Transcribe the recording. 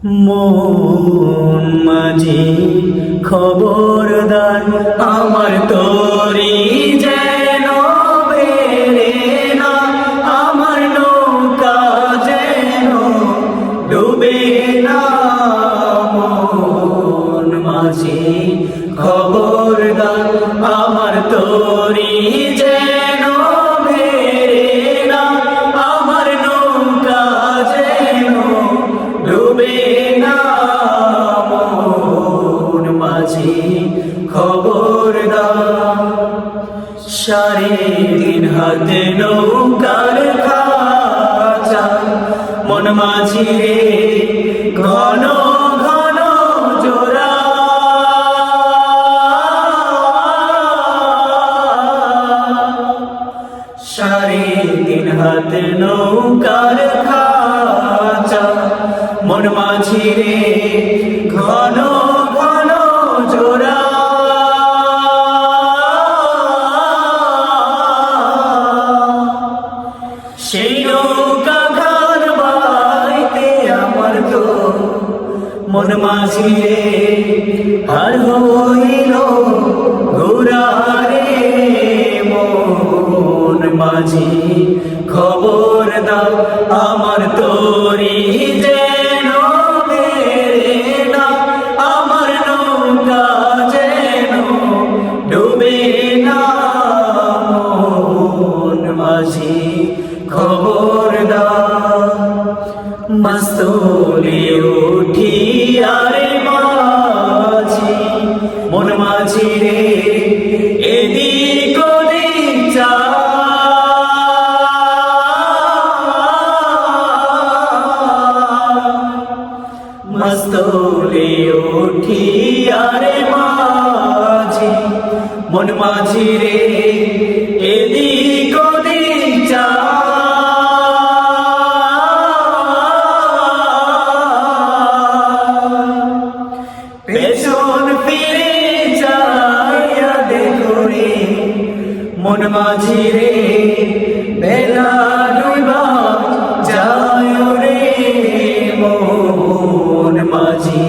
মন মাঝি খবরদার আমার তরি যেন বেড়ে না, আমার নৌকা যেন ডুবে না। মন মাঝি খবরদার আমার তরি যেন বেড়ে না, আমার নৌকা যেন ডুবে না। মন মাঝি খবরদার সাড়ে তিন হাতে নৌকার খাঁচা, মন মাঝি রে ঘন ঘন জোড়া। সাড়ে তিন হাতে নৌকার খাঁচা, মন মাঝি রে ঘন ঘন জোড়া। সেই নৌকা ঘর বাইতে আমার তো মন মাঝি রে আর হইল ঘোরা রে। মন মাঝি খবর দাও আমার তরি যেন বেড়ে না, আমার নৌকা যেন ডুবে না। মন মাঝি খবর দাও মাস্তুলে উঠি আরে মাঝি, মন মাঝি রে এদিক ওদিক যা। মাস্তুলে উঠি আরে মাঝি, মন মাঝি রে এদিক ওদিক যা। পেছন ফিরে যাইয়া দেখো রে মন মাঝি রে বেলা ডুবা যায় রে। মন মাঝি